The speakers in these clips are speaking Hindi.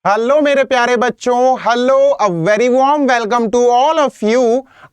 हेलो मेरे प्यारे बच्चों, hello, a very warm welcome to all of you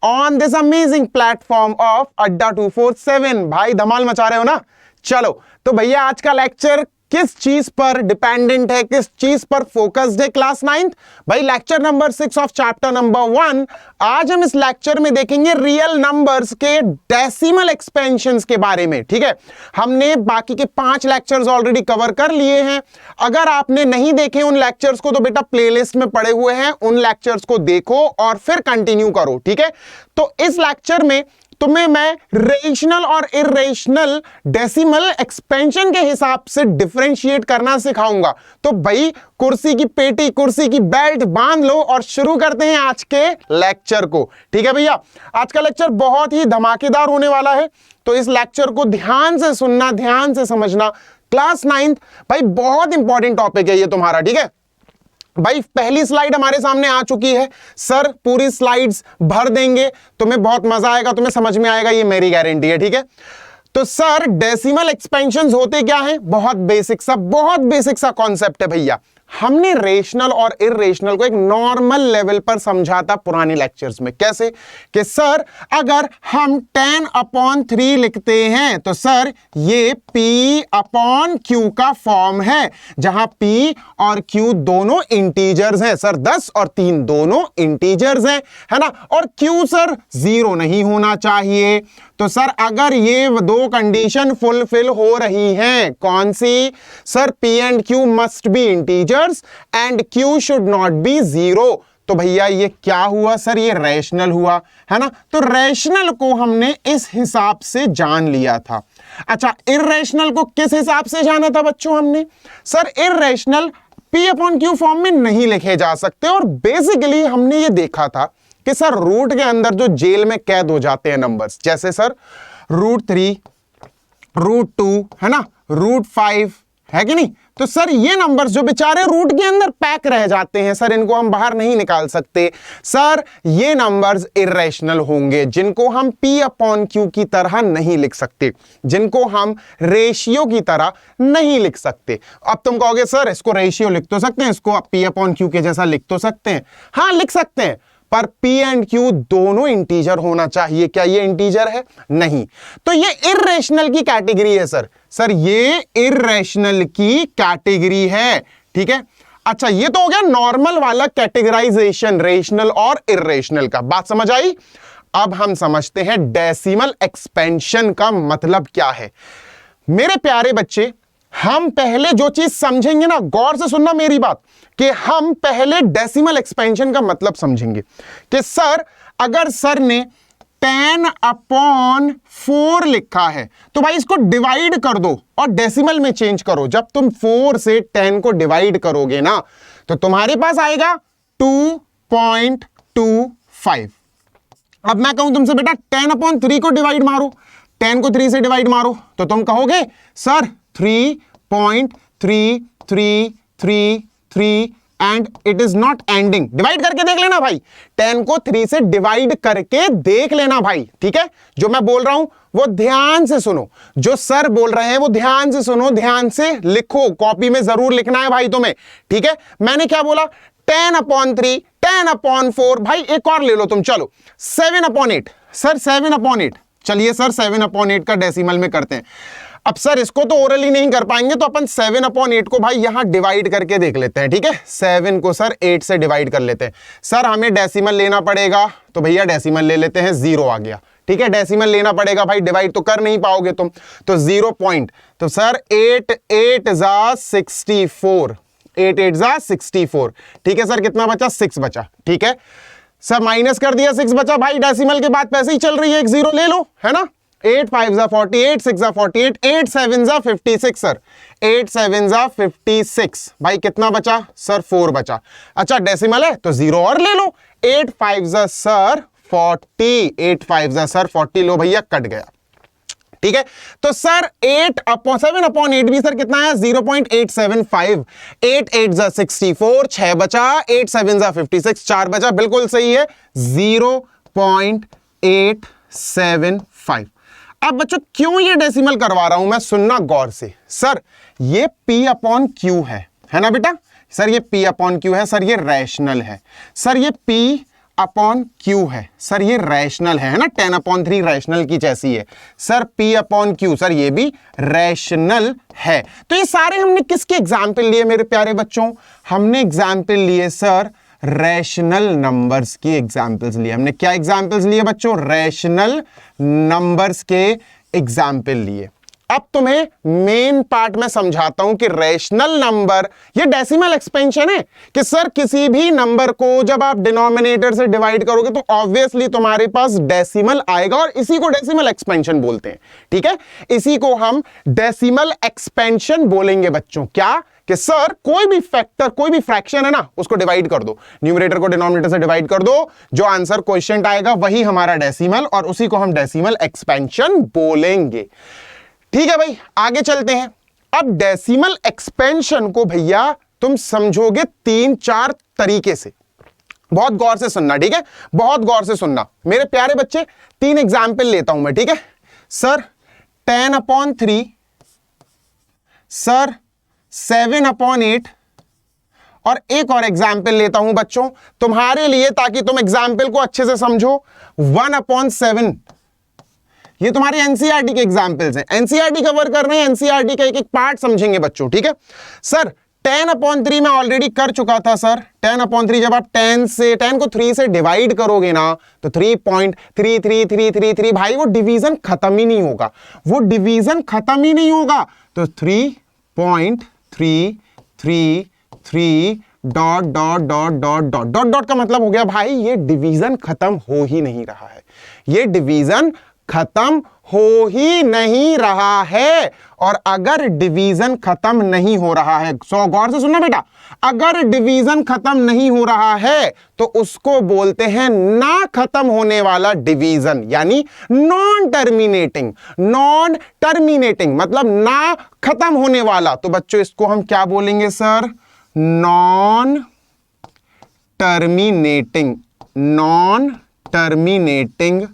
on this amazing platform of Adda 247। भाई धमाल मचा रहे हो ना। चलो तो भैया आज का लेक्चर किस चीज पर डिपेंडेंट है, किस चीज पर फोकस्ड है? क्लास 9th भाई, lecture number 6 of chapter number 1। आज हम इस लेक्चर में देखेंगे रियल नंबर्स के डेसिमल एक्सपेंशंस के बारे में। ठीक है, हमने बाकी के 5 लेक्चर्स ऑलरेडी कवर कर लिए हैं। अगर आपने नहीं देखे उन लेक्चर्स को तो बेटा प्लेलिस्ट में पड़े हुए हैं, उन लेक्चर्स को देखो और फिर कंटिन्यू करो। ठीक है, तो इस लेक्चर में तुम्हें मैं रेशनल और इरेशनल डेसिमल एक्सपेंशन के हिसाब से डिफरेंशिएट करना सिखाऊंगा। तो भाई कुर्सी की पेटी, कुर्सी की बेल्ट बांध लो और शुरू करते हैं आज के लेक्चर को। ठीक है भैया, आज का लेक्चर बहुत ही धमाकेदार होने वाला है, तो इस लेक्चर को ध्यान से सुनना, ध्यान से समझना। क्लास 9th भाई बहुत इंपॉर्टेंट टॉपिक है ये तुम्हारा। ठीक है भाई, पहली स्लाइड हमारे सामने आ चुकी है। सर पूरी स्लाइड्स भर देंगे, तुम्हें बहुत मजा आएगा, तुम्हें समझ में आएगा, ये मेरी गारंटी है। ठीक है, तो सर डेसिमल एक्सपेंशंस होते क्या हैं? बहुत बेसिक सा कॉन्सेप्ट है भैया। हमने रेशनल और इरेशनल को एक नॉर्मल लेवल पर समझा था पुराने लेक्चर्स में। कैसे कि सर अगर हम 10/3 लिखते हैं तो सर ये P/Q का फॉर्म है, जहां P और Q दोनों इंटीजर्स हैं। सर 10 और 3 दोनों इंटीजर्स हैं, है ना। और Q सर 0 नहीं होना चाहिए। तो सर अगर ये दो कंडीशन फुलफिल हो रही हैं, कौन सी? Sir P and Q must be integers and Q should not be 0। तो भैया ये क्या हुआ? सर ये रैशनल हुआ, है ना। तो रैशनल को हमने इस हिसाब से जान लिया था। अच्छा, इर्रेशनल को किस हिसाब से जाना था बच्चों हमने? सर इर्रेशनल P/Q फॉर्म में नहीं लिखे जा सकते। और बेसिकली हमने ये देखा था कि सर रूट के अंदर जो जेल में कैद हो जाते हैं नंबर्स, जैसे सर √3, √2, है ना, √5, है कि नहीं। तो सर ये नंबर्स जो बेचारे रूट के अंदर पैक रह जाते हैं, सर इनको हम बाहर नहीं निकाल सकते। सर ये नंबर्स इरेशनल होंगे, जिनको हम P/Q की तरह नहीं लिख सकते, जिनको हम रेशियो की तरह नहीं लिख सकते। अब तुम कहोगे सर इसको रेशियो लिख तो सकते हैं, इसको P/Q के जैसा लिख तो सकते हैं। हाँ लिख सकते हैं, पर P एंड Q दोनों इंटीजर होना चाहिए। क्या ये इंटीजर है? नहीं। तो ये इर्रेशनल की कैटेगरी है सर। सर ये इर्रेशनल की कैटेगरी है। ठीक है, अच्छा ये तो हो गया नॉर्मल वाला कैटेगराइजेशन रेशनल और इर्रेशनल का। बात समझ आई? अब हम समझते हैं डेसिमल एक्सपेंशन का मतलब क्या है। मेरे प्यारे बच्चे, हम पहले जो चीज समझेंगे ना, गौर से सुनना मेरी बात, कि हम पहले डेसिमल एक्सपेंशन का मतलब समझेंगे कि सर अगर सर ने 10/4 लिखा है तो भाई इसको डिवाइड कर दो और डेसिमल में चेंज करो। जब तुम 4 से 10 को डिवाइड करोगे ना तो तुम्हारे पास आएगा 2.25। अब मैं कहूं तुमसे बेटा 10/3 को डिवाइड मारो, 10 को 3 से डिवाइड मारो, तो तुम कहोगे sir 3.3333 and it is not ending. Divide करके देख लेना भाई, 10 को 3 से डिवाइड करके देख लेना भाई। ठीक है, जो मैं बोल रहा हूं वो ध्यान से सुनो, जो सर बोल रहे हैं वो ध्यान से सुनो, ध्यान से लिखो, कॉपी में जरूर लिखना है भाई तुम्हें। ठीक है, मैंने क्या बोला? 10/3, 10/4। भाई एक और ले लो तुम, चलो 7/8। सर 7/8, चलिए सर 7/8 का डेसिमल में करते हैं। अब सर इसको तो ओरली नहीं कर पाएंगे, तो अपन 7/8 को भाई यहां डिवाइड करके देख लेते हैं। ठीक है, 7 को सर 8 से डिवाइड कर लेते हैं। सर हमें डेसिमल लेना पड़ेगा, तो भैया डेसिमल ले लेते हैं, 0 आ गया। ठीक है, डेसिमल लेना पड़ेगा भाई, डिवाइड तो कर नहीं पाओगे तुम, तो 0 पॉइंट। तो सर 8 8 = 64, 8 8 = 64। ठीक है सर, कितना बचा? 6 बचा। ठीक है सर, माइनस कर दिया, 6 बचा भाई। डेसिमल के बाद पैसे ही चल रही है, एक 0 ले लो, है ना। 8 5 = 48, 6 = 48, 8 7 = 56। सर 8 7 = 56। भाई कितना बचा? सर 4 बचा। अच्छा डेसिमल है तो 0 और ले लो। 8 5 = सर 40, 8 5 = सर 40। लो भैया कट गया। ठीक है, तो सर 7/8 भी सर कितना है? 0.875। 8 8 = 64, 6 बचा। 8 7 = 56, 4 बचा। बिल्कुल सही है, 0.875। अब बच्चों क्यों ये डेसिमल करवा रहा हूं मैं, सुनना गौर से। सर ये P/Q है, है ना बेटा। सर ये P अपॉन Q है, सर ये रैशनल है, सर ये P अपॉन Q है, सर ये रैशनल है ना, 10/3 रैशनल की जैसी है। Sir P upon Q, sir ये भी रैशनल है। तो ये सारे हमने किसके एग्जाम्पल लिए मेरे प्यारे बच्चों? हमने एग्जाम्पल लिए सर रैशनल नंबर्स की एग्जाम्पल्स लिए। हमने क्या एग्जाम्पल्स लिए बच्चों? रैशनल नंबर्स के एग्जाम्पल लिए। अब तुम्हें मेन पार्ट में समझाता हूं कि रैशनल नंबर ये डेसिमल एक्सपेंशन है कि सर किसी भी नंबर को जब आप डिनोमिनेटर से डिवाइड करोगे तो ऑब्वियसली तुम्हारे पास डेसिमल आएगा और इसी को डेसिमल एक्सपेंशन बोलते हैं। ठीक है, इसी को हम डेसिमल एक्सपेंशन बोलेंगे बच्चों। क्या कि सर कोई भी फैक्टर, कोई भी फ्रैक्शन है ना, उसको डिवाइड कर दो, न्यूमरेटर को डिनोमिनेटर से डिवाइड कर दो, जो आंसर क्वोशिएंट आएगा वही हमारा डेसिमल, और उसी को हम डेसिमल एक्सपेंशन बोलेंगे। ठीक है भाई, आगे चलते हैं। अब डेसिमल एक्सपेंशन को भैया तुम समझोगे 3-4 तरीके से। बहुत गौर से सुनना, ठीक है, बहुत गौर से सुनना मेरे प्यारे बच्चे। 3 एग्जाम्पल लेता हूं मैं, ठीक है। सर 10/3, सर 7/8, और एक और एग्जाम्पल लेता हूं बच्चों तुम्हारे लिए, ताकि तुम एग्जाम्पल को अच्छे से समझो। 1/7, ये तुम्हारे एनसीईआरटी के एग्जाम्पल्स हैं। एनसीईआरटी कवर कर रहे हैं, एनसीईआरटी का एक एक पार्ट समझेंगे बच्चों, ठीक है। सर 10/3 मैं ऑलरेडी कर चुका था सर। 10/3 जब आप 10 को 3 से डिवाइड करोगे ना तो 3.33333, भाई वो डिवीजन खत्म ही नहीं होगा, वो डिवीजन खत्म ही नहीं होगा। तो 3.333 dot dot dot dot dot dot dot का मतलब हो गया भाई ये डिवीजन खत्म हो ही नहीं रहा है, ये डिवीजन खत्म हो ही नहीं रहा है। और अगर डिवीजन खत्म नहीं हो रहा है, सो गौर से सुनना बेटा, अगर डिवीजन खत्म नहीं हो रहा है तो उसको बोलते हैं ना खत्म होने वाला डिवीजन, यानी नॉन टर्मिनेटिंग। नॉन टर्मिनेटिंग मतलब ना खत्म होने वाला। तो बच्चों इसको हम क्या बोलेंगे sir? Non terminating. Non terminating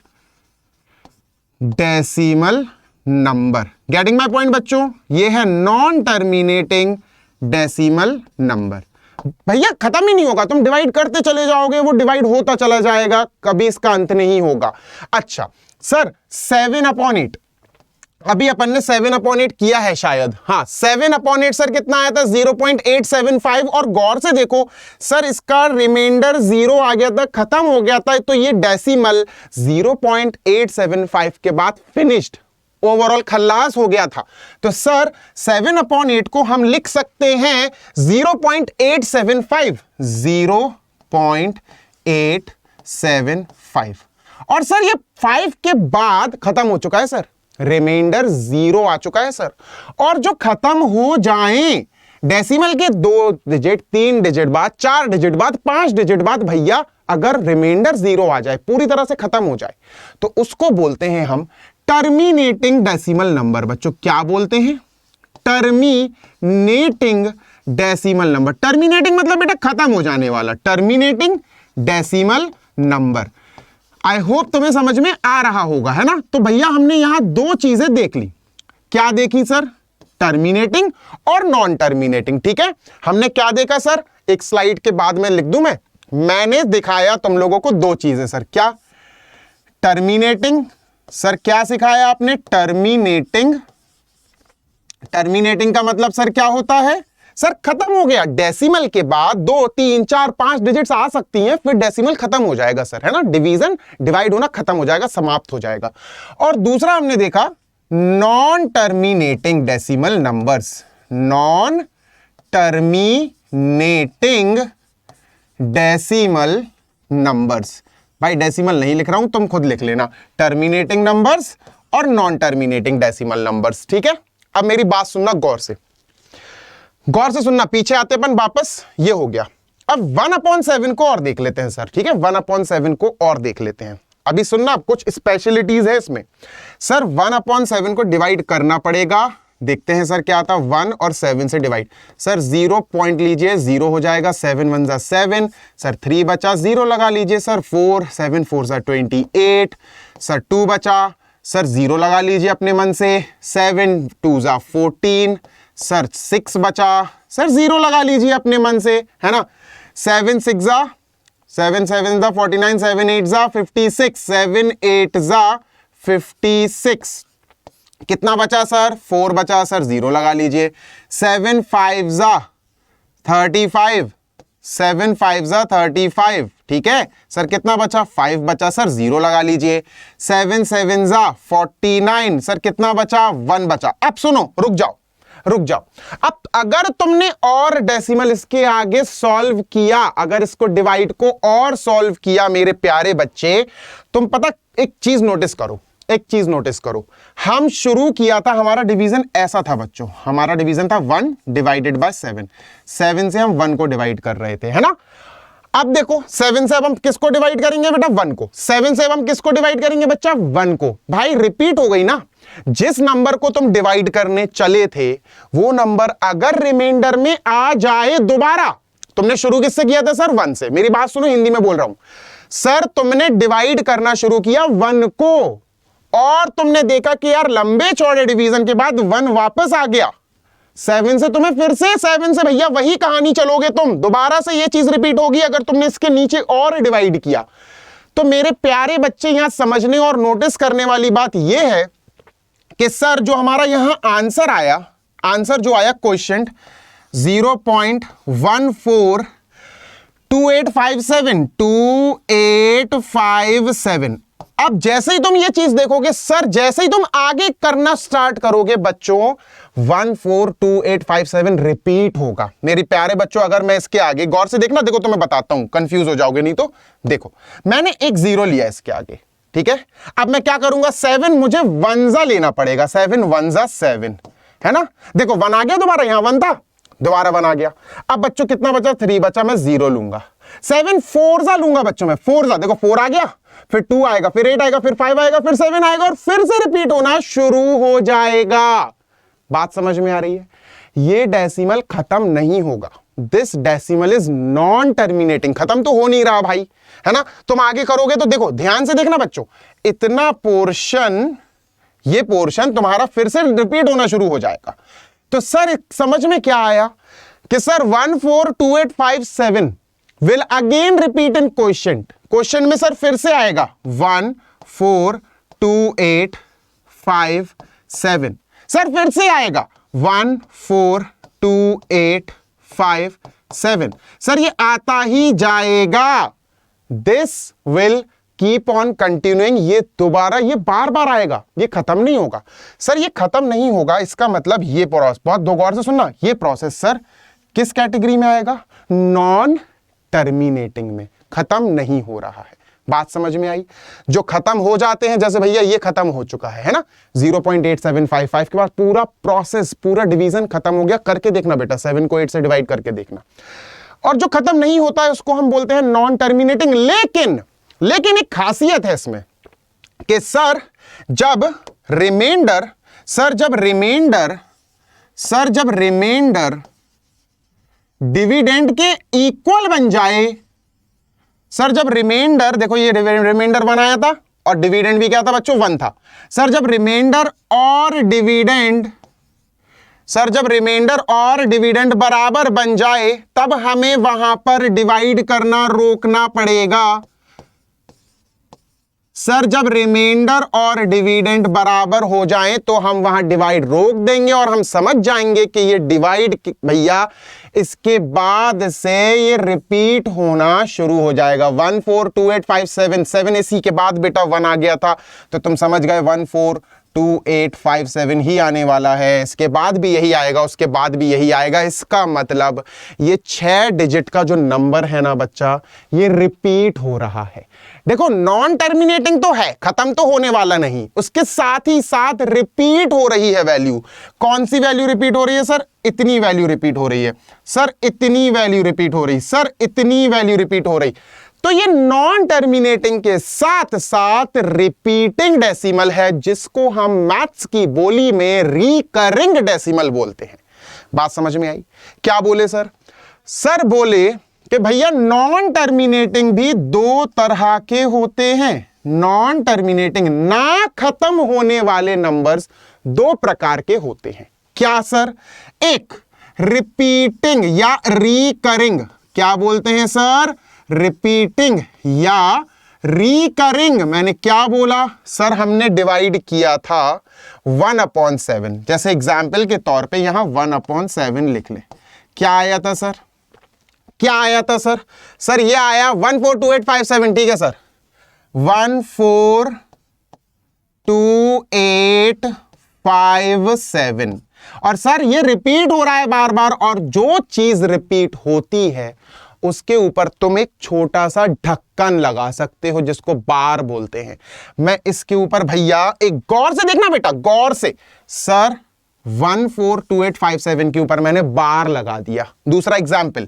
decimal number. Getting my point बच्चों? ये है नॉन टर्मिनेटिंग डेसिमल नंबर। भैया खत्म ही नहीं होगा, तुम डिवाइड करते चले जाओगे, वो डिवाइड होता चला जाएगा, कभी इसका अंत नहीं होगा। अच्छा सर 7/8, अभी अपन ने 7/8 किया है शायद। हाँ 7/8 सर कितना आया था? 0.875। और गौर से देखो सर इसका रिमाइंडर 0 आ गया था, खत्म हो गया था। तो ये डेसिमल 0.875 के बाद फिनिश्ड, ओवरऑल खल्लास हो गया था। तो सर 7/8 को हम लिख सकते हैं 0.875, 0.875। और सर ये 5 के बाद खत्म हो चुका है सर, रिमाइंडर 0 आ चुका है सर। और जो खत्म हो जाएं डेसिमल के 2 डिजिट, 3 डिजिट बाद, 4 डिजिट बाद, 5 डिजिट बाद, भैया अगर रिमाइंडर 0 आ जाए, पूरी तरह से खत्म हो जाए, तो उसको बोलते हैं हम टर्मिनेटिंग डेसिमल नंबर। बच्चों क्या बोलते हैं? Terminating decimal number. टर्मिनेटिंग मतलब बेटा खत्म हो जाने वाला, terminating decimal number. I hope तुम्हें समझ में आ रहा होगा, है ना। तो भैया हमने यहां 2 चीजें देख ली। क्या देखी सर? टर्मिनेटिंग और नॉन टर्मिनेटिंग। ठीक है, हमने क्या देखा सर? एक स्लाइड के बाद में लिख दूं मैंने दिखाया तुम लोगों को 2 चीजें सर। क्या? टर्मिनेटिंग। सर क्या सिखाया आपने? टर्मिनेटिंग। टर्मिनेटिंग का मतलब सर क्या होता है? सर खत्म हो गया, डेसिमल के बाद 2, 3, 4, 5 डिजिट्स आ सकती हैं, फिर डेसिमल खत्म हो जाएगा सर, है ना। डिवीजन, डिवाइड होना खत्म हो जाएगा, समाप्त हो जाएगा। और दूसरा हमने देखा non terminating decimal numbers. Non terminating decimal numbers. भाई डेसिमल नहीं लिख रहा हूं, तुम खुद लिख लेना, टर्मिनेटिंग नंबर्स और नॉन टर्मिनेटिंग डेसिमल नंबर्स। ठीक है, अब मेरी बात सुनना गौर से, गौर से सुनना। पीछे आते अपन वापस, ये हो गया। अब 1/7 को और देख लेते हैं सर। ठीक है, 1/7 को और देख लेते हैं। अभी सुनना, कुछ स्पेशलिटीज है इसमें। सर 1/7 को डिवाइड करना पड़ेगा। देखते हैं सर क्या आता है 1 और 7 से डिवाइड। सर 0 पॉइंट लीजिए, 0 हो जाएगा, 7 1 जा 7, सर 3 बचा, 0 लगा लीजिए सर, 4 7 4 जा 28, सर 2 बचा, सर 0 लगा लीजिए अपने मन से, 7 2 जा 14, सर 6 बचा, सर 0 लगा लीजिए अपने मन से, है ना। 7 6 जा 7 7 जा 49, 7 8 जा 56, 7 8 जा 56, कितना बचा सर 4 बचा, सर 0 लगा लीजिए। 7 5 जा 35, 7 5 जा 35, ठीक है सर, कितना बचा 5 बचा, सर 0 लगा लीजिए। 7 7 जा 49, सर कितना बचा 1 बचा। अब सुनो, रुक जाओ रुक जाओ। अब अगर तुमने और डेसिमल इसके आगे सॉल्व किया, अगर इसको डिवाइड को और सॉल्व किया मेरे प्यारे बच्चे, तुम पता एक चीज नोटिस करो, एक चीज नोटिस करो। हम शुरू किया था, हमारा डिवीजन ऐसा था बच्चों, हमारा डिवीजन था 1 डिवाइडेड बाय 7, 7 से हम 1 को डिवाइड कर रहे थे, है ना। अब देखो 7 से अब हम किसको डिवाइड करेंगे बेटा 1 को, 7 से अब हम किसको डिवाइड करेंगे बच्चा 1 को। भाई रिपीट हो गई ना, जिस नंबर को तुम डिवाइड करने चले थे वो नंबर अगर रिमाइंडर में आ जाए दोबारा, तुमने शुरू किससे किया था सर 1 से, मेरी बात सुनो, हिंदी में बोल रहा हूं सर, तुमने डिवाइड करना शुरू किया 1 को और तुमने देखा कि यार लंबे चौड़े डिवीजन के बाद 1 वापस आ गया 7 से, तुम्हें फिर से 7 से भैया वही कहानी चलोगे तुम, दोबारा से ये चीज रिपीट होगी अगर तुमने इसके नीचे और डिवाइड किया। तो मेरे प्यारे बच्चे यहां समझने और नोटिस करने वाली बात यह है कि सर जो हमारा यहां आंसर आया, आंसर जो आया क्वेश्चन 0.142857 अब जैसे ही तुम ये चीज देखोगे सर, जैसे ही तुम आगे करना स्टार्ट करोगे बच्चों 142857 रिपीट होगा। मेरी प्यारे बच्चों अगर मैं इसके आगे गौर से देखना, देखो तो मैं बताता हूं, कंफ्यूज हो जाओगे नहीं तो। देखो मैंने एक 0 लिया इसके आगे, ठीक है। अब मैं क्या करूंगा 7 मुझे 1 लेना पड़ेगा, 7 1 7, है ना। देखो 1 आ गया, दोबारा यहां 1 था, दोबारा 1 आ गया। अब बच्चों कितना बचा 3 बचा, मैं 0 लूंगा। 7 4 लूंगा बच्चों मैं, 4 देखो 4 आ गया, फिर 2 आएगा, फिर 8 आएगा, फिर 5 आएगा, फिर 7 आएगा और फिर से रिपीट होना शुरू हो जाएगा। बात समझ में आ रही है। ये डेसिमल खत्म नहीं होगा, this decimal is non terminating, खत्म तो हो नहीं रहा भाई, है ना। तुम आगे करोगे तो देखो ध्यान से देखना बच्चों, इतना पोर्शन, ये पोर्शन तुम्हारा फिर से रिपीट होना शुरू हो जाएगा। तो सर समझ में क्या आया कि sir 142857 will again repeat in question, question में सर फिर से आएगा 142857, सर फिर से आएगा 142857, सर ये आता ही जाएगा। This will keep on continuing, ये दोबारा ये बार बार आएगा, ये खत्म नहीं होगा। सर ये खत्म नहीं होगा, इसका मतलब ये प्रोसेस, बहुत दो गौर से सुनना, ये प्रोसेस सर किस कैटेगरी में आएगा, नॉन टर्मिनेटिंग में, खत्म नहीं हो रहा है। बात समझ में आई। जो खत्म हो जाते हैं, जैसे भैया ये खत्म हो चुका है ना, 0.8755 के बाद पूरा प्रोसेस, पूरा डिवीजन खत्म हो गया। करके देखना बेटा, 7 को 8 से डिवाइड करके देखना। और जो खत्म नहीं होता है उसको हम बोलते हैं नॉन टर्मिनेटिंग। लेकिन एक खासियत है इसमें कि सर जब रिमाइंडर डिविडेंड के इक्वल बन जाए, सर जब रिमाइंडर, देखो ये रिमाइंडर बनाया था और डिविडेंड भी क्या था बच्चों 1 था। सर जब रिमाइंडर और डिविडेंड बराबर बन जाए तब हमें वहां पर डिवाइड करना रोकना पड़ेगा। सर जब रिमाइंडर और डिविडेंड बराबर हो जाएं तो हम वहां डिवाइड रोक देंगे और हम समझ जाएंगे कि ये डिवाइड भैया इसके बाद से ये रिपीट होना शुरू हो जाएगा। 142857 इसी के बाद बेटा 1 आ गया था, तो तुम समझ गए 142857 ही आने वाला है। इसके बाद भी यही आएगा, उसके बाद भी यही आएगा। इसका मतलब ये 6 डिजिट का जो नंबर है ना बच्चा, ये रिपीट हो रहा है। देखो नॉन टर्मिनेटिंग तो है, खत्म तो होने वाला नहीं, उसके साथ ही साथ रिपीट हो रही है वैल्यू। कौन सी वैल्यू रिपीट हो रही है सर, इतनी वैल्यू रिपीट हो रही है, सर इतनी वैल्यू रिपीट हो रही, सर इतनी वैल्यू रिपीट हो रही। तो ये नॉन टर्मिनेटिंग के साथ साथ रिपीटिंग डेसिमल है, जिसको हम मैथ्स की बोली में रिकरिंग डेसिमल बोलते हैं। बात समझ में आई। क्या बोले सर? सर बोले कि भैया नॉन टर्मिनेटिंग भी 2 तरह के होते हैं। नॉन टर्मिनेटिंग, ना खत्म होने वाले नंबर्स 2 प्रकार के होते हैं। क्या सर? एक रिपीटिंग या रिकरिंग, क्या बोलते हैं सर? रिपीटिंग या रिकरिंग। मैंने क्या बोला सर? हमने डिवाइड किया था 1/7। जैसे एग्जाम्पल के तौर पे यहां 1/7 लिख ले। क्या आया था सर? क्या आया था सर? सर ये आया 142857, ठीक है सर, 142857। और सर ये रिपीट हो रहा है बार बार, और जो चीज रिपीट होती है उसके ऊपर तुम एक छोटा सा ढक्कन लगा सकते हो जिसको बार बोलते हैं। मैं इसके ऊपर भैया एक गौर से देखना बेटा, गौर से, सर 142857 के ऊपर मैंने बार लगा दिया। दूसरा एग्जाम्पल,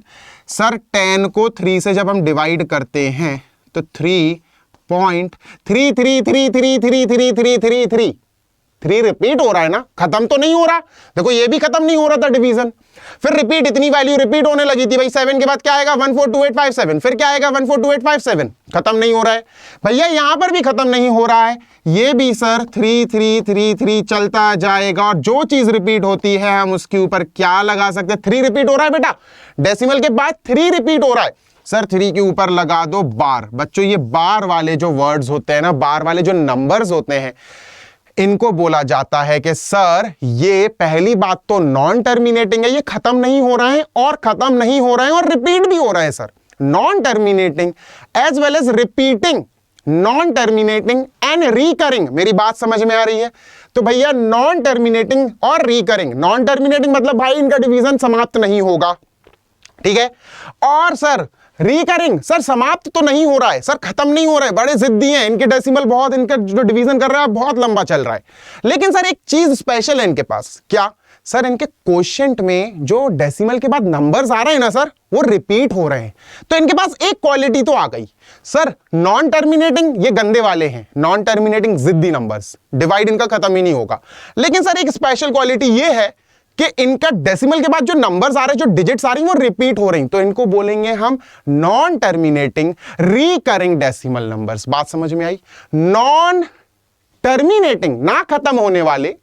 सर 10 को 3 से जब हम डिवाइड करते हैं तो 3.3333333333 3 रिपीट हो रहा है ना, खत्म तो नहीं हो रहा। देखो ये भी खत्म नहीं हो रहा था डिवीजन, फिर रिपीट, इतनी वैल्यू रिपीट होने लगी थी भाई। 7 के बाद क्या आएगा? 142857, फिर क्या आएगा? 142857। खत्म नहीं हो रहा है भैया, यहां पर भी खत्म नहीं हो रहा है, ये भी सर 3333 चलता जाएगा। और जो चीज रिपीट होती है हम उसके ऊपर क्या लगा सकते हैं? 3 रिपीट हो रहा है बेटा, डेसिमल के बाद 3 रिपीट हो रहा है, सर 3 के ऊपर लगा दो बार। बच्चों ये बार वाले जो वर्ड्स होते हैं ना, बार वाले जो नंबर्स होते हैं, इनको बोला जाता है कि सर ये पहली बात तो नॉन टर्मिनेटिंग है, ये खत्म नहीं हो रहा है और खत्म नहीं हो रहा है और रिपीट भी हो रहा है sir. Non terminating as well as repeating, non terminating and recurring. मेरी बात समझ में आ रही है? तो भैया नॉन टर्मिनेटिंग और रिकरिंग, नॉन टर्मिनेटिंग मतलब भाई इनका डिवीजन समाप्त नहीं होगा, ठीक है, और सर रिकरिंग, सर समाप्त तो नहीं हो रहा है, सर खत्म नहीं हो रहा है, बड़े जिद्दी हैं, इनके डेसिमल बहुत, इनका जो डिवीजन कर रहा है बहुत लंबा चल रहा है। लेकिन सर एक चीज स्पेशल है इनके पास, क्या सर? इनके क्वोशिएंट में जो डेसिमल के बाद नंबर्स आ रहे हैं ना सर, वो रिपीट हो रहे हैं। तो इनके पास एक क्वालिटी तो आ गई सर, नॉन टर्मिनेटिंग, ये गंदे वाले हैं, नॉन टर्मिनेटिंग जिद्दी नंबर्स, डिवाइड इनका खत्म ही नहीं होगा। लेकिन सर एक स्पेशल क्वालिटी ये है कि इनका डेसिमल के बाद जो नंबर्स आ रहे हैं, जो डिजिट्स आ रही हैं, वो रिपीट हो रही हैं। तो इनको बोलेंगे हम non terminating recurring decimal numbers. बात समझ में आई? नॉन टर्मिनेटिंग, ना खत्म होने वाले,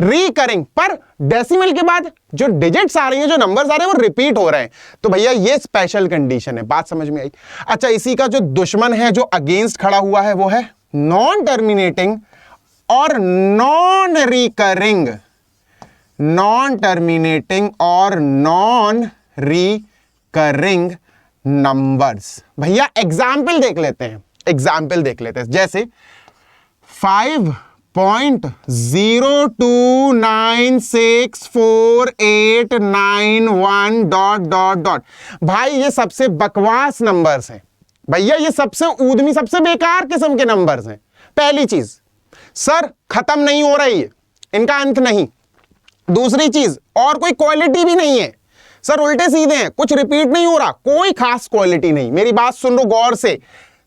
रिकरिंग पर डेसिमल के बाद जो डिजिट्स आ रही हैं, जो नंबर्स आ रहे हैं, वो रिपीट हो रहे हैं। तो भैया ये स्पेशल कंडीशन है। बात समझ में आई? अच्छा, इसी का जो दुश्मन है, जो अगेंस्ट खड़ा हुआ है, वो है नॉन टर्मिनेटिंग और नॉन रिकरिंग, नॉन टर्मिनेटिंग और नॉन रिकरिंग नंबर्स। भैया एग्जाम्पल देख लेते हैं, एग्जाम्पल देख लेते हैं। जैसे 5.0296489 डॉट डॉट डॉट। भाई ये सबसे बकवास नंबर्स हैं भैया, ये सबसे ऊधमी, सबसे बेकार किस्म के नंबर्स हैं। पहली चीज सर खत्म नहीं हो रही है, इनका अंत नहीं। दूसरी चीज, और कोई क्वालिटी भी नहीं है सर, उल्टे सीधे हैं, कुछ रिपीट नहीं हो रहा, कोई खास क्वालिटी नहीं। मेरी बात सुन लो गौर से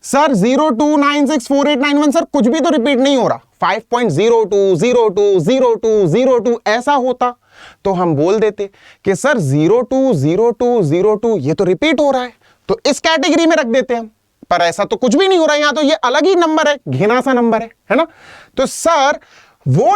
सर, 0296489 सर कुछ भी तो रिपीट नहीं हो रहा। 5.02020202 ऐसा होता तो हम बोल देते कि सर 020202 ये तो रिपीट हो रहा है, तो इस कैटेगरी में रख देते हैं। पर ऐसा तो कुछ भी नहीं हो रहा है, यहां तो ये अलग ही नंबर है, घिना सा नंबर है ना। तो सर वो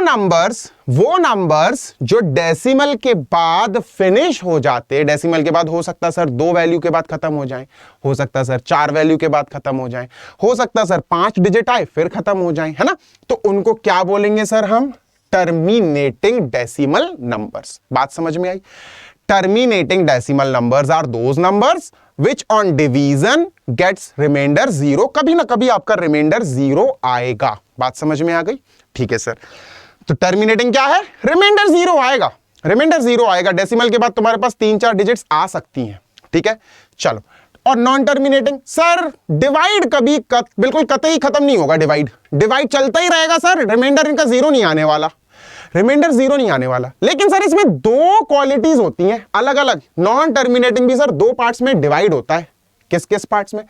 नंबर्स जो डेसिमल के बाद फिनिश हो जाते, डेसिमल के बाद हो सकता सर 2 वैल्यू के बाद खत्म हो जाए, हो सकता सर 4 वैल्यू के बाद खत्म हो जाए, हो सकता सर 5 डिजिट आए फिर खत्म हो जाए, है ना। तो उनको क्या बोलेंगे सर हम? Terminating decimal numbers. बात समझ में आई? Terminating decimal numbers are those numbers which on division gets remainder 0। कभी ना कभी आपका रिमाइंडर 0 आएगा। बात समझ में आ गई? ठीक है सर। तो टर्मिनेटिंग क्या है? रिमाइंडर 0 आएगा, रिमाइंडर 0 आएगा। डेसिमल के बाद तुम्हारे पास 3-4 डिजिट्स आ सकती हैं, ठीक है। चलो, और नॉन टर्मिनेटिंग सर, डिवाइड कभी बिल्कुल कतई खत्म नहीं होगा, डिवाइड चलता ही रहेगा सर, रिमाइंडर इनका 0 नहीं आने वाला, रिमाइंडर 0 नहीं आने वाला। लेकिन सर इसमें 2 क्वालिटीज होती हैं अलग अलग। नॉन टर्मिनेटिंग भी सर 2 पार्ट्स में डिवाइड होता है। किस किस पार्ट्स में?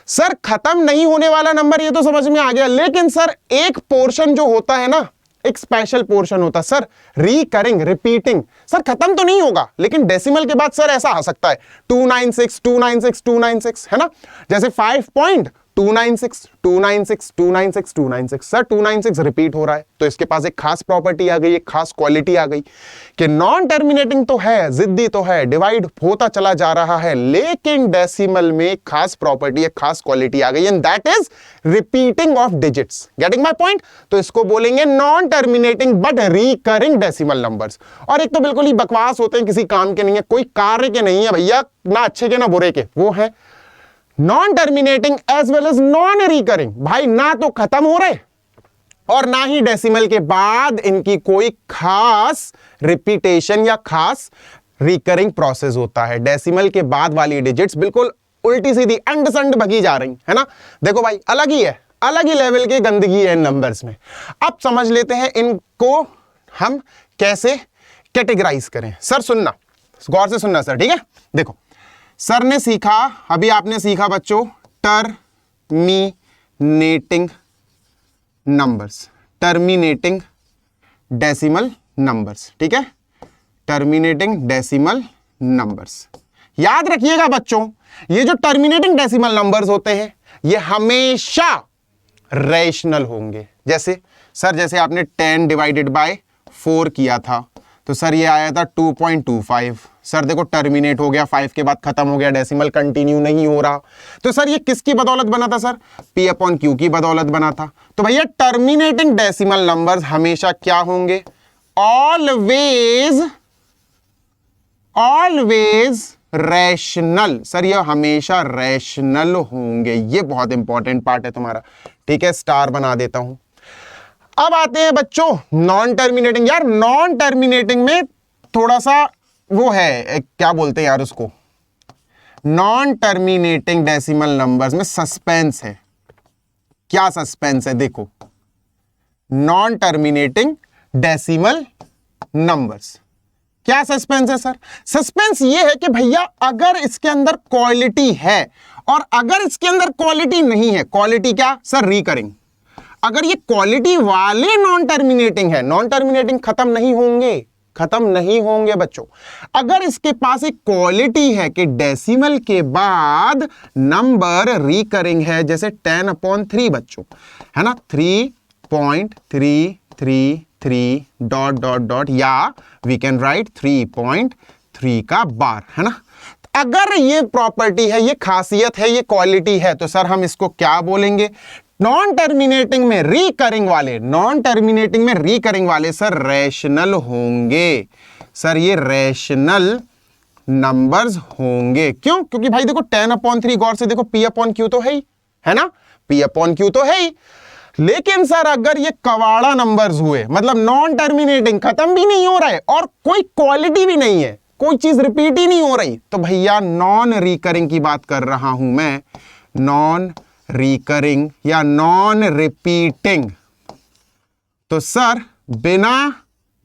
सर खत्म नहीं होने वाला नंबर, ये तो समझ में आ गया। लेकिन सर एक पोर्शन जो होता है ना, एक स्पेशल पोर्शन होता है सर, रिकरिंग, रिपीटिंग। सर खत्म तो नहीं होगा, लेकिन डेसिमल के बाद सर ऐसा आ सकता है 296 296 296, है ना। जैसे 5.2 296 296 296 296 सर 296 रिपीट हो रहा है, तो इसके पास एक खास प्रॉपर्टी आ गई, एक खास क्वालिटी आ गई कि नॉन टर्मिनेटिंग तो है, जिद्दी तो है, डिवाइड होता चला जा रहा है, लेकिन डेसिमल में एक खास प्रॉपर्टी, एक खास क्वालिटी आ गई, and that is repeating of digits. Getting my point? तो इसको बोलेंगे non terminating but recurring decimal numbers. और एक तो बिल्कुल ही बकवास होते हैं, किसी काम के नहीं है, कोई कार्य के नहीं है भैया, ना अच्छे के ना बुरे के, वो है non terminating as well as non recurring. भाई ना तो खत्म हो रहे और ना ही डेसिमल के बाद इनकी कोई खास रिपीटेशन या खास रिकरिंग प्रोसेस होता है। डेसिमल के बाद वाली डिजिट्स बिल्कुल उल्टी सीधी अंड संड भगी जा रही है ना। देखो भाई अलग ही है, अलग ही लेवल की गंदगी है इन नंबर्स में। अब समझ लेते हैं इनको हम कैसे कैटेगराइज करें। सर सुनना, गौर से सुनना सर, ठीक है। देखो सर ने सीखा, अभी आपने सीखा बच्चों terminating numbers, terminating decimal numbers, ठीक है, टर्मिनेटिंग डेसिमल नंबर्स। याद रखिएगा बच्चों, ये जो टर्मिनेटिंग डेसिमल नंबर्स होते हैं ये हमेशा रैशनल होंगे। जैसे सर जैसे आपने 10 डिवाइडेड बाय 4 किया था तो सर ये आया था 2.25। सर देखो टर्मिनेट हो गया, 5 के बाद खत्म हो गया, डेसिमल कंटिन्यू नहीं हो रहा। तो सर ये किसकी बदौलत बना था सर? P अपॉन Q की बदौलत बना था। तो भैया टर्मिनेटिंग डेसिमल नंबर्स हमेशा क्या होंगे? Always rational. सर ये हमेशा रैशनल होंगे, ये बहुत इंपॉर्टेंट पार्ट है तुम्हारा, ठीक है, स्टार बना देता हूं। अब आते हैं बच्चों नॉन टर्मिनेटिंग। यार नॉन टर्मिनेटिंग में थोड़ा सा वो है, क्या बोलते हैं यार उसको, नॉन टर्मिनेटिंग डेसिमल नंबर्स में सस्पेंस है। क्या सस्पेंस है? देखो नॉन टर्मिनेटिंग डेसिमल नंबर्स, क्या सस्पेंस है सर? सस्पेंस ये है कि भैया अगर इसके अंदर क्वालिटी है और अगर इसके अंदर क्वालिटी नहीं है, क्वालिटी क्या सर? रिकरिंग। अगर ये क्वालिटी वाले नॉन टर्मिनेटिंग है, नॉन टर्मिनेटिंग खत्म नहीं होंगे, खत्म नहीं होंगे बच्चों। अगर इसके पास एक क्वालिटी है कि डेसिमल के बाद नंबर रिकरिंग है, जैसे 10/3 बच्चों, है ना, 3.333 डॉट डॉट डॉट, या वी कैन राइट 3.3 का बार, है ना। अगर ये प्रॉपर्टी है, ये खासियत है, ये क्वालिटी है, तो सर हम इसको क्या बोलेंगे? नॉन टर्मिनेटिंग में रिकरिंग वाले, नॉन टर्मिनेटिंग में रिकरिंग वाले सर रैशनल होंगे। सर ये रैशनल नंबर्स होंगे। क्यों? क्योंकि भाई देखो 10/3, गौर से देखो P अपॉन Q तो है ही, है ना, P अपॉन Q तो है ही। लेकिन सर अगर ये कवाड़ा नंबर्स हुए, मतलब नॉन टर्मिनेटिंग, खत्म भी नहीं हो रहा है और कोई क्वालिटी भी नहीं है, कोई चीज रिपीट ही नहीं हो रही, तो भैया नॉन रिकरिंग की बात कर रहा हूं मैं, नॉन रिकरिंग या नॉन रिपीटिंग। तो सर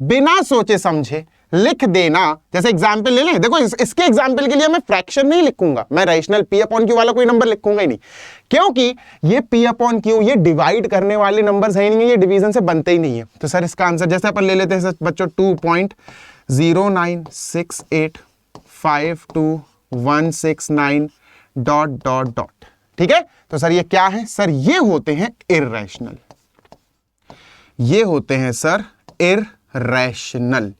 बिना सोचे समझे लिख देना। जैसे एग्जाम्पल ले लें, देखो इसके एग्जाम्पल के लिए मैं फ्रैक्शन नहीं लिखूंगा, मैं रैशनल P अपॉन Q वाला कोई नंबर लिखूंगा ही नहीं, क्योंकि ये P अपॉन Q ये डिवाइड करने वाले नंबर्स है ही नहीं है, ये डिवीजन से बनते ही नहीं है। तो सर इसका आंसर जैसे अपन ले लेते हैं बच्चों 2.096852169 डॉट डॉट डॉट, ठीक है। तो सर ये क्या है? सर ये होते हैं इर्रेशनल, ये होते हैं सर इर्रेशनल।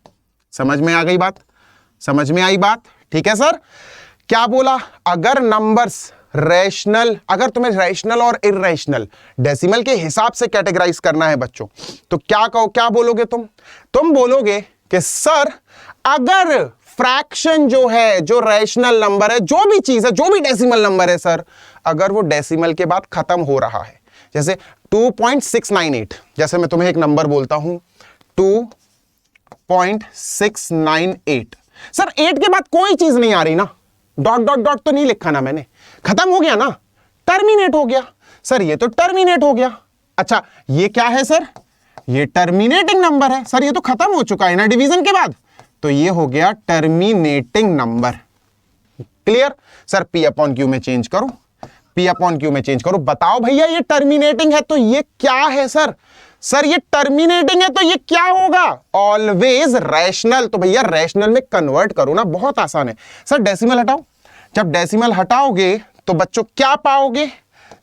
समझ में आ गई बात? समझ में आई बात? ठीक है सर। क्या बोला? अगर नंबर्स रैशनल, अगर तुम्हें रैशनल और इर्रेशनल डेसिमल के हिसाब से कैटेगराइज करना है बच्चों, तो क्या कहो, क्या बोलोगे तुम बोलोगे कि सर अगर फ्रैक्शन जो है, जो रैशनल नंबर है, जो भी चीज है, जो भी डेसिमल नंबर है सर, अगर वो डेसिमल के बाद खत्म हो रहा है, जैसे 2.698, जैसे मैं तुम्हें एक नंबर बोलता हूं 2.698, सर 8 के बाद कोई चीज नहीं आ रही ना, डॉट डॉट डॉट तो नहीं लिखा ना मैंने, खत्म हो गया ना, टर्मिनेट हो गया। सर ये तो टर्मिनेट हो गया। अच्छा ये क्या है सर? ये टर्मिनेटिंग नंबर है। सर ये तो खत्म हो चुका है ना डिवीजन के बाद, तो ये हो गया terminating number. Clear? Sir P upon Q में चेंज करो, P अपॉन Q में चेंज करो। बताओ भैया ये टर्मिनेटिंग है तो ये क्या है सर? सर ये टर्मिनेटिंग है तो ये क्या होगा? Always rational. तो भैया रैशनल में कन्वर्ट करो ना, बहुत आसान है। सर डेसिमल हटाओ, जब डेसिमल हटाओगे तो बच्चों क्या पाओगे?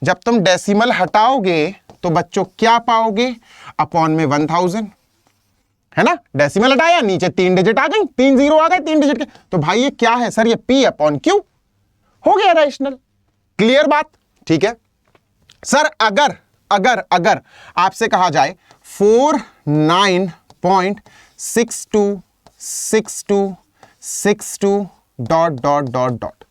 जब तुम डेसिमल हटाओगे तो बच्चों क्या पाओगे, अपॉन में 1000, है ना। डेसिमल हटाया, नीचे 3 डिजिट आ गई, 3 जीरो आ गए 3 डिजिट के, तो भाई ये क्या है सर, ये P अपॉन Q हो गया रैशनल। क्लियर बात, ठीक है सर। अगर अगर अगर आपसे कहा जाए 49.626262 डॉट डॉट डॉट डॉट,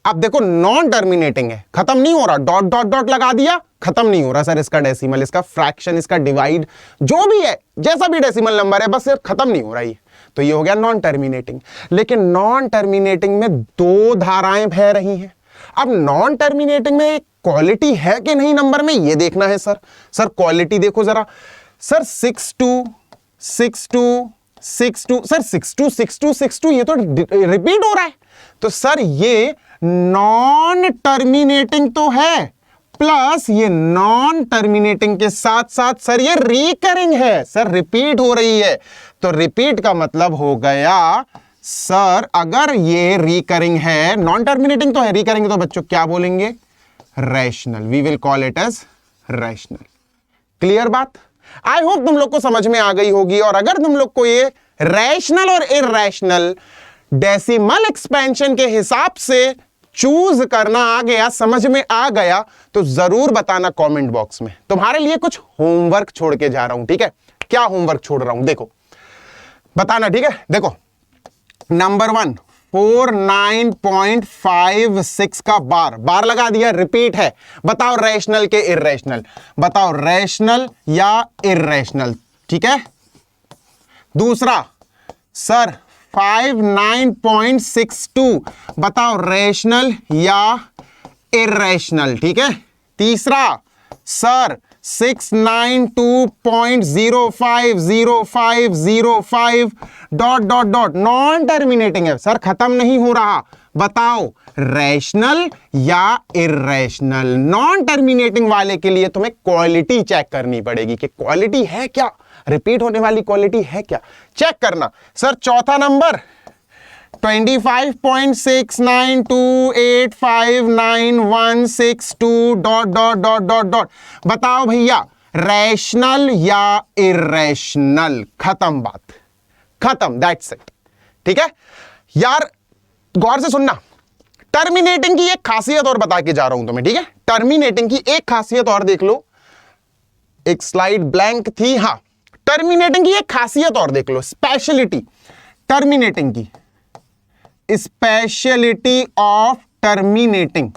अब देखो नॉन टर्मिनेटिंग है, खत्म नहीं हो रहा, डॉट डॉट डॉट लगा दिया, खत्म नहीं हो रहा सर, इसका डेसिमल, इसका फ्रैक्शन, इसका डिवाइड, जो भी है, जैसा भी डेसिमल नंबर है, बस सिर्फ खत्म नहीं हो रहा है, तो ये हो गया नॉन टर्मिनेटिंग। लेकिन नॉन टर्मिनेटिंग में 2 धाराएं बह रही हैं। अब नॉन टर्मिनेटिंग में क्वालिटी है कि नहीं नंबर में, ये देखना है सर। सर क्वालिटी देखो जरा सर, 626262 सर 626262 ये तो रिपीट हो रहा है, तो सर ये नॉन टर्मिनेटिंग तो है, प्लस ये नॉन टर्मिनेटिंग के साथ साथ सर ये रिकरिंग है, सर रिपीट हो रही है, तो रिपीट का मतलब हो गया सर, अगर ये रिकरिंग है, नॉन टर्मिनेटिंग तो है, रिकरिंग तो बच्चों क्या बोलेंगे, rational, we will call it as rational. Clear बात, आई होप तुम लोग को समझ में आ गई होगी। और अगर तुम लोग को ये रैशनल और इरैशनल डेसिमल एक्सपेंशन के हिसाब से चूज करना आ गया, समझ में आ गया, तो जरूर बताना कमेंट बॉक्स में। तुम्हारे लिए कुछ होमवर्क छोड़ के जा रहा हूं, ठीक है। क्या होमवर्क छोड़ रहा हूं देखो, बताना, ठीक है। देखो नंबर 1 49.56 का बार लगा दिया, रिपीट है, बताओ रैशनल के इरैशनल, बताओ रैशनल या इरैशनल, ठीक है। दूसरा सर 59.62, बताओ रैशनल या इरैशनल, ठीक है। तीसरा sir 692.050505 dot dot dot, non terminating है सर, खत्म नहीं हो रहा, बताओ रैशनल या इरैशनल। नॉन टर्मिनेटिंग वाले के लिए तुम्हें क्वालिटी चेक करनी पड़ेगी कि क्वालिटी है क्या, रिपीट होने वाली क्वालिटी है क्या, चेक करना। सर चौथा number 25.6928599162 dot dot dot dot dot, बताओ भैया रैशनल या इरैशनल, खत्म बात, खत्म, दैट्स इट, ठीक है यार। गौर से सुनना, टर्मिनेटिंग की एक खासियत और बता के जा रहा हूं तुम्हें, ठीक है। टर्मिनेटिंग की एक खासियत और देख लो, एक स्लाइड ब्लैंक थी, हां, टर्मिनेटिंग की एक खासियत और देख लो, स्पेशलिटी टर्मिनेटिंग की, स्पेशलिटी ऑफ टर्मिनेटिंग,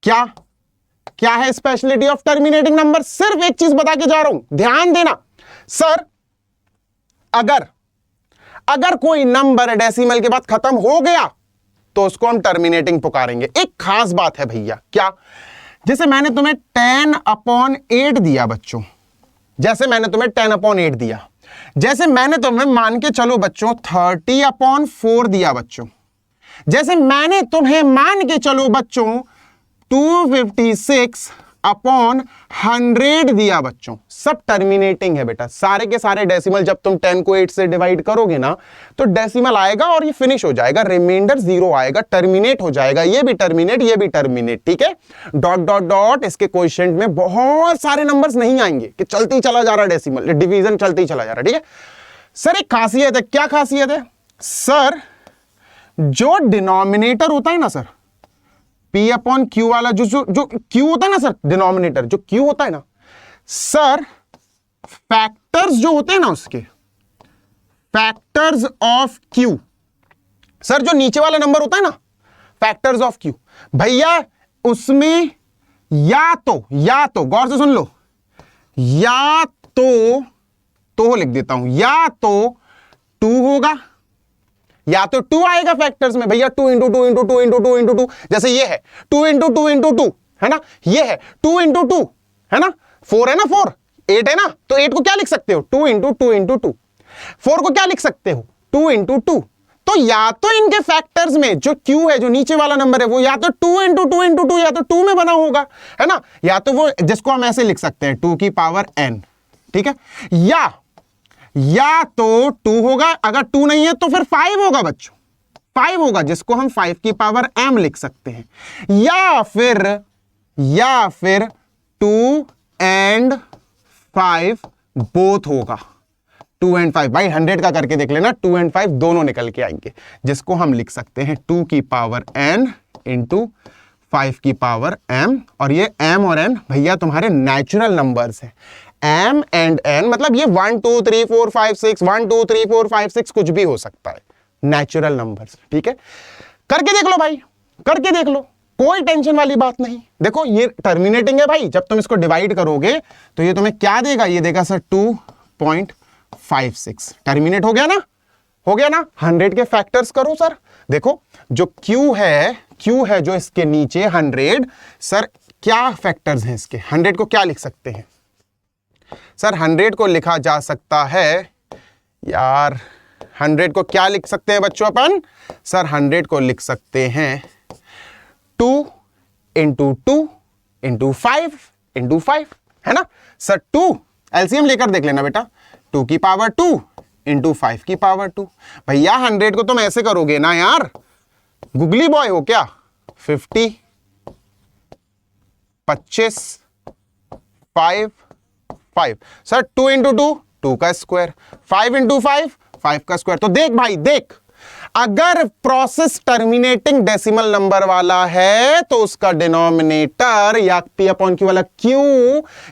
क्या क्या है स्पेशलिटी ऑफ टर्मिनेटिंग नंबर, सिर्फ एक चीज बता के जा रहा हूं, ध्यान देना सर। अगर कोई नंबर डेसिमल के बाद खत्म हो गया तो उसको हम टर्मिनेटिंग पुकारेंगे। एक खास बात है भैया, क्या, जैसे मैंने तुम्हें 10/8 दिया बच्चों, जैसे मैंने तुम्हें 10/8 दिया, जैसे मैंने तुम्हें मान के चलो बच्चों 30/4 दिया बच्चों, जैसे मैंने तुम्हें मान के चलो बच्चों 256/100 दिया बच्चों, सब टर्मिनेटिंग है बेटा, सारे के सारे डेसिमल। जब तुम 10 को 8 से डिवाइड करोगे ना तो डेसिमल आएगा और ये फिनिश हो जाएगा, रिमाइंडर 0 आएगा, टर्मिनेट हो जाएगा, ये भी टर्मिनेट, ये भी टर्मिनेट, ठीक है। डॉट डॉट डॉट, इसके क्वोशिएंट में बहुत सारे नंबर्स नहीं आएंगे कि चलते ही चला जा रहा डेसिमल, डिवीजन चलते ही चला जा रहा, ठीक है। सर एक खासियत है, क्या खासियत है सर, जो डिनोमिनेटर होता है ना सर, P/Q वाला, जो Q होता है ना सर, डिनोमिनेटर जो Q होता है ना सर, फैक्टर्स जो होते हैं ना उसके, फैक्टर्स ऑफ Q, सर जो नीचे वाला नंबर होता है ना, फैक्टर्स ऑफ Q, भैया उसमें या तो गौर से सुन लो, या तो लिख देता हूं, या तो 2 होगा, या तो 2 आएगा फैक्टर्स में भैया, 2 × 2 × 2 × 2 × 2, जैसे ये है 2 × 2 × 2 है ना, ये है 2 × 2 है ना, 4 है ना, 4 8 है ना, तो 8 को क्या लिख सकते हो, 2 × 2 × 2, 4 को क्या लिख सकते हो, 2 × 2। तो या तो इनके फैक्टर्स में जो Q है, जो नीचे वाला नंबर है, वो या तो 2 × 2 × 2 या तो 2 में बना होगा, है ना, या तो वो जिसको हम ऐसे लिख सकते हैं 2 की पावर n, ठीक है, या तो 2 होगा, अगर 2 नहीं है तो फिर 5 होगा बच्चों, 5 होगा जिसको हम 5 की पावर m लिख सकते हैं, या फिर 2 and 5 बोथ होगा। 2 and 5 भाई 100 का करके देख लेना, 2 and 5 दोनों निकल के आएंगे, जिसको हम लिख सकते हैं 2 की पावर n इंटू 5 की पावर m। और ये m और n भैया तुम्हारे नेचुरल नंबर्स हैं, m and n मतलब ये 1 2 3 4 5 6 1 2 3 4 5 6 कुछ भी हो सकता है, नेचुरल नंबर्स। ठीक है, करके देख लो भाई, करके देख लो, कोई टेंशन वाली बात नहीं। देखो ये टर्मिनेटिंग है भाई, जब तुम इसको डिवाइड करोगे तो ये तुम्हें क्या देगा, ये देगा सर 2.56। टर्मिनेट हो गया ना, हो गया ना। 100 के फैक्टर्स करो सर, देखो जो Q है जो इसके नीचे 100, सर क्या फैक्टर्स हैं इसके, 100 को क्या लिख सकते हैं सर, 100 को लिखा जा सकता है यार, 100 को क्या लिख सकते हैं बच्चों अपन, सर 100 को लिख सकते हैं 2 इंटू 2 इंटू 5 इंटू 5, है ना सर। 2 एलसीएम लेकर देख लेना बेटा, 2 की पावर 2 इंटू 5 की पावर 2। भैया 100 को तुम ऐसे करोगे ना यार, गुगली बॉय हो क्या, 50 25 5 5 सर 2 इंटू 2 2 का स्क्वायर, 5 इंटू 5 5 का स्क्वायर। तो देख भाई देख, अगर प्रोसेस टर्मिनेटिंग डेसिमल नंबर वाला है तो उसका डिनोमिनेटर या P अपॉन Q वाला Q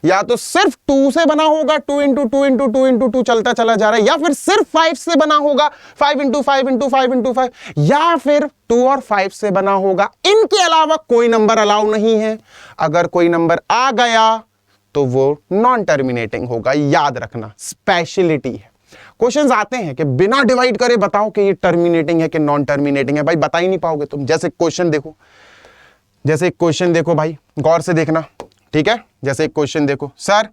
या तो सिर्फ 2 से बना होगा, 2 इंटू 2 इंटू 2 इंटू 2 चलता चला जा रहा है, या फिर सिर्फ 5 से बना होगा, 5 इंटू 5 इंटू 5 इंटू 5, या फिर 2 और 5 से बना होगा। इनके अलावा कोई नंबर अलाउ नहीं है। अगर कोई नंबर आ गया तो वो नॉन टर्मिनेटिंग होगा, याद रखना, स्पेशलिटी है। क्वेश्चंस आते हैं कि बिना डिवाइड करे बताओ कि ये टर्मिनेटिंग है कि नॉन टर्मिनेटिंग है, भाई बता ही नहीं पाओगे तुम। जैसे क्वेश्चन देखो, जैसे क्वेश्चन देखो भाई, गौर से देखना, ठीक है। जैसे क्वेश्चन देखो सर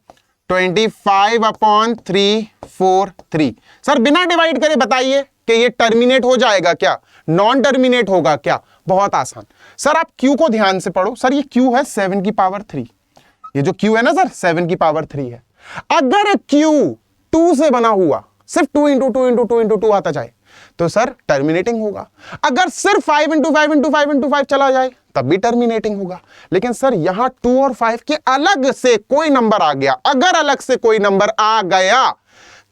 25/343, सर बिना डिवाइड करे बताइए कि ये टर्मिनेट हो जाएगा क्या, नॉन टर्मिनेट होगा क्या। बहुत आसान सर, आप Q को ध्यान से पढ़ो। सर ये Q है 7 की पावर 3, ये जो Q है ना सर 7 की पावर 3 है। अगर Q 2 से बना हुआ, सिर्फ 2 इंटू 2 इंटू 2 इंटू 2 आता जाए तो सर टर्मिनेटिंग होगा। अगर सिर्फ 5 इंटू 5 इंटू 5 इंटू 5 चला जाए तब भी टर्मिनेटिंग होगा। लेकिन सर यहां 2 और 5 के अलग से कोई नंबर आ गया, अगर अलग से कोई नंबर आ गया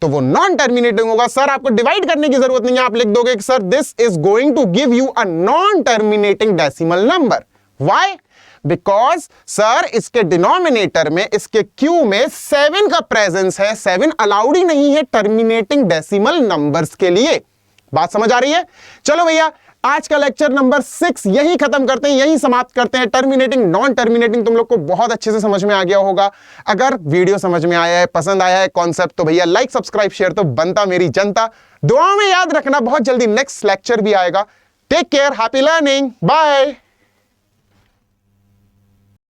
तो वो नॉन टर्मिनेटिंग होगा। सर आपको डिवाइड करने की जरूरत नहीं है, आप लिख दोगे कि sir this is going to give you a non terminating decimal number. Why? Because sir इसके डिनोमिनेटर में, इसके Q में 7 का प्रेजेंस है। 7 अलाउड ही नहीं है टर्मिनेटिंग डेसिमल नंबर्स के लिए। बात समझ आ रही है? चलो भैया आज का लेक्चर नंबर 6 यही खत्म करते हैं, यही समाप्त करते हैं। टर्मिनेटिंग नॉन टर्मिनेटिंग तुम लोग को बहुत अच्छे से समझ में आ गया होगा। अगर वीडियो समझ में आया है, पसंद आया है कॉन्सेप्ट, तो भैया लाइक सब्सक्राइब शेयर तो बनता मेरी जनता। दुआ में याद रखना, बहुत जल्दी नेक्स्ट लेक्चर भी आएगा। Take care, happy learning, bye.